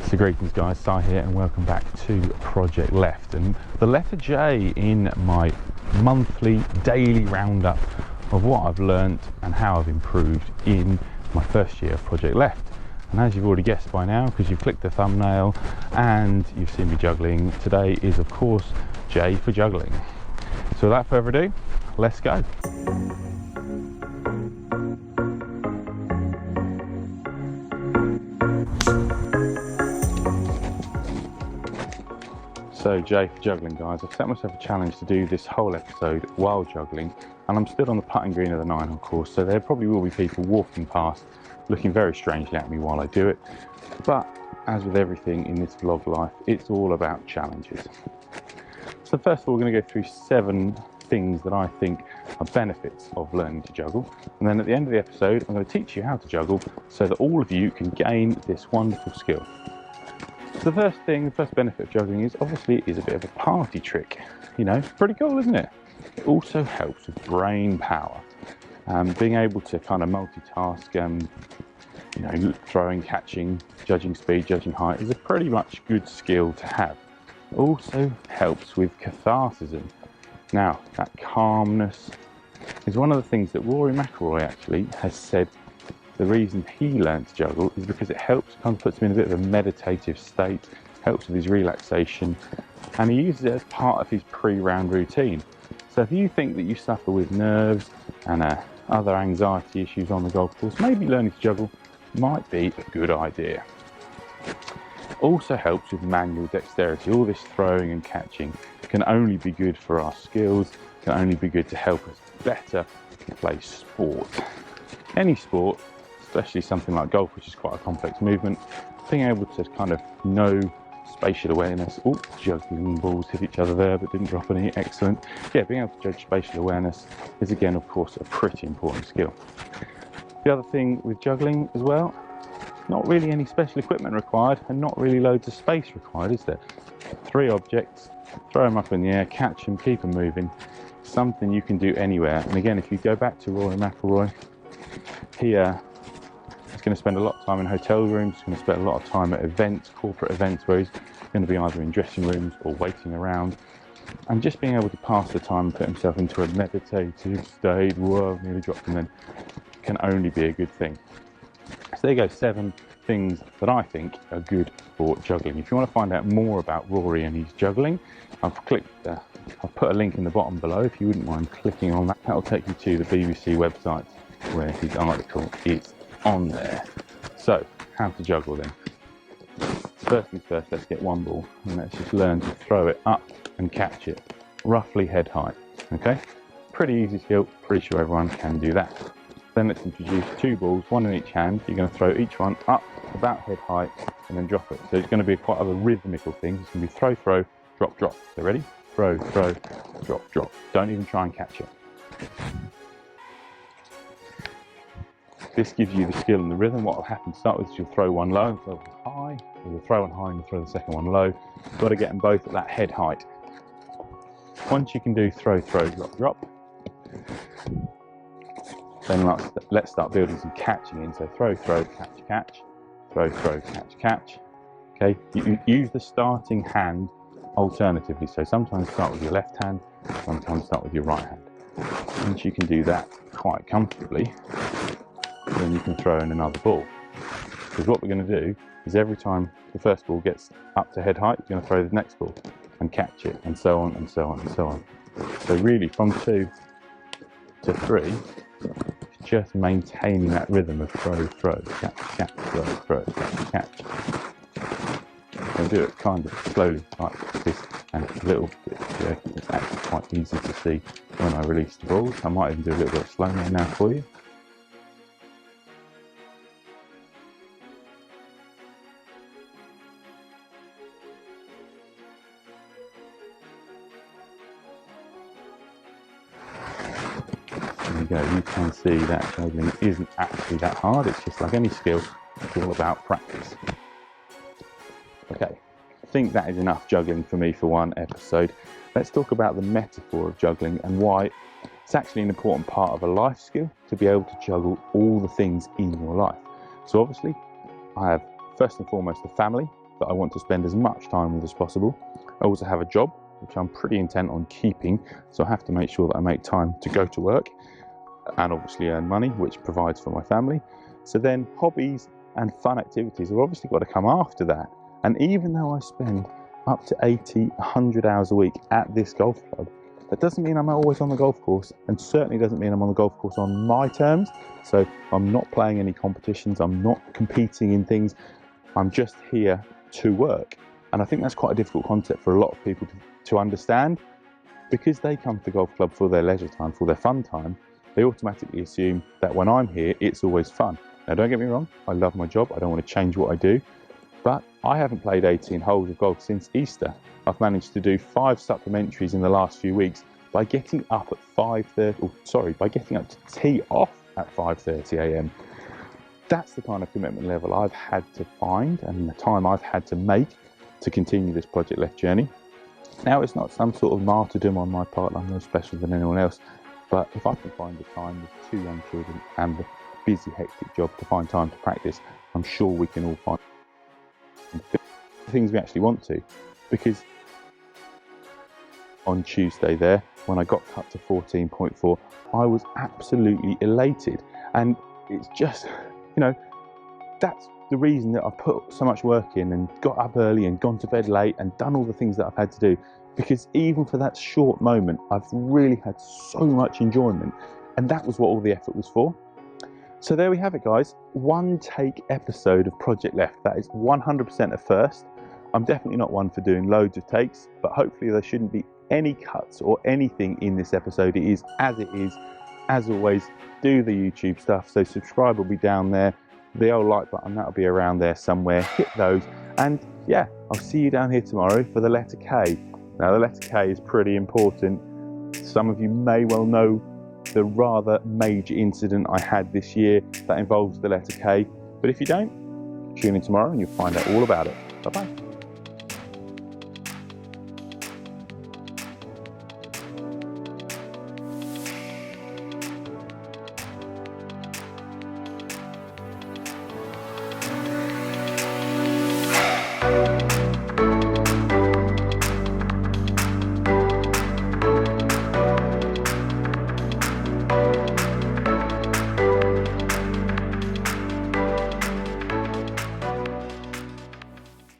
So greetings guys, Si here and welcome back to Project Left, and the letter J in my monthly daily roundup of what I've learnt and how I've improved in my first year of Project Left. And as you've already guessed by now, because you've clicked the thumbnail and you've seen me juggling, today is of course J for juggling. So without further ado, let's go. So J for juggling guys, I've set myself a challenge to do this whole episode while juggling, and I'm still on the putting green of the 9 hole course, so there probably will be people walking past looking very strangely at me while I do it. But as with everything in this vlog life, it's all about challenges. So first of all, we're going to go through 7 things that I think are benefits of learning to juggle, and then at the end of the episode I'm going to teach you how to juggle so that all of you can gain this wonderful skill. So the first benefit of juggling is obviously it is a bit of a party trick. You know, pretty cool, isn't it? It also helps with brain power. Being able to kind of multitask, you know, throwing, catching, judging speed, judging height is a pretty much good skill to have. It also helps with catharsism. Now, that calmness is one of the things that Rory Mcilroy actually has said. The reason he learned to juggle is because it helps, kind of puts him in a bit of a meditative state, helps with his relaxation, and he uses it as part of his pre-round routine. So if you think that you suffer with nerves and other anxiety issues on the golf course, maybe learning to juggle might be a good idea. Also helps with manual dexterity. All this throwing and catching can only be good for our skills, can only be good to help us better play sport. Any sport, especially something like golf, which is quite a complex movement, being able to kind of know spatial awareness. Oh, juggling balls hit each other there but didn't drop any, excellent. Yeah, being able to judge spatial awareness is again of course a pretty important skill. The other thing with juggling as well, not really any special equipment required and not really loads of space required, is there? 3 objects, throw them up in the air, catch them, keep them moving. Something you can do anywhere. And again, if you go back to Rory Mcilroy, he is going to spend a lot of time in hotel rooms, he's going to spend a lot of time at events, corporate events, where he's going to be either in dressing rooms or waiting around. And just being able to pass the time and put himself into a meditative state, whoa, I've nearly dropped him then, can only be a good thing. So there you go, 7 things that I think are good for juggling. If you want to find out more about Rory and his juggling, I've put a link in the bottom below if you wouldn't mind clicking on that. That'll take you to the BBC website where his article is on there. So, how to juggle then? First things first, let's get one ball and let's just learn to throw it up and catch it roughly head height. Okay, pretty easy skill, pretty sure everyone can do that. Then let's introduce 2 balls, 1 in each hand. You're going to throw each one up about head height and then drop it. So it's going to be quite a rhythmical thing. It's going to be throw, throw, drop, drop. So ready? Throw, throw, drop, drop. Don't even try and catch it. This gives you the skill and the rhythm. What will happen to start with is you'll throw one low and throw one high, or you'll throw one high and you'll throw the second one low. You've got to get them both at that head height. Once you can do throw, throw, drop, drop, then let's start building some catching in. So throw, throw, catch, catch, throw, throw, catch, catch. Okay, you use the starting hand alternatively. So sometimes start with your left hand, sometimes start with your right hand. Once you can do that quite comfortably, then you can throw in another ball. Because what we're going to do is every time the first ball gets up to head height, you're going to throw the next ball and catch it, and so on and so on and so on. So really from 2 to 3, it's just maintaining that rhythm of throw, throw, catch, catch, throw, throw, catch, catch. I'll do it kind of slowly like this and a little bit. Yeah, it's actually quite easy to see when I release the balls. I might even do a little bit of slow mo now for you. Go, you can see that juggling isn't actually that hard. It's just like any skill, it's all about practice. Okay, I think that is enough juggling for me for one episode. Let's talk about the metaphor of juggling and why it's actually an important part of a life skill to be able to juggle all the things in your life. So obviously I have first and foremost the family, that I want to spend as much time with as possible. I also have a job, which I'm pretty intent on keeping, so I have to make sure that I make time to go to work and obviously earn money, which provides for my family. So then hobbies and fun activities have obviously got to come after that. And even though I spend up to 80, 100 hours a week at this golf club, that doesn't mean I'm always on the golf course, and certainly doesn't mean I'm on the golf course on my terms. So I'm not playing any competitions, I'm not competing in things, I'm just here to work. And I think that's quite a difficult concept for a lot of people to understand, because they come to the golf club for their leisure time, for their fun time. They automatically assume that when I'm here, it's always fun. Now, don't get me wrong, I love my job, I don't want to change what I do, but I haven't played 18 holes of golf since Easter. I've managed to do 5 supplementaries in the last few weeks by getting up at by getting up to tee off at 5:30 a.m. That's the kind of commitment level I've had to find, and the time I've had to make to continue this Projectleft journey. Now, it's not some sort of martyrdom on my part, I'm no special than anyone else, but if I can find the time with 2 young children and the busy, hectic job to find time to practice, I'm sure we can all find the things we actually want to. Because on Tuesday there, when I got cut to 14.4, I was absolutely elated. And it's just, you know, that's the reason that I've put so much work in and got up early and gone to bed late and done all the things that I've had to do. Because even for that short moment, I've really had so much enjoyment. And that was what all the effort was for. So there we have it, guys. 1 take episode of Projectleft. That is 100% a first. I'm definitely not one for doing loads of takes, but hopefully there shouldn't be any cuts or anything in this episode. It is as it is. As always, do the YouTube stuff. So subscribe will be down there. The old like button, that'll be around there somewhere. Hit those. And yeah, I'll see you down here tomorrow for the letter K. Now, the letter K is pretty important. Some of you may well know the rather major incident I had this year that involves the letter K. But if you don't, tune in tomorrow and you'll find out all about it. Bye-bye.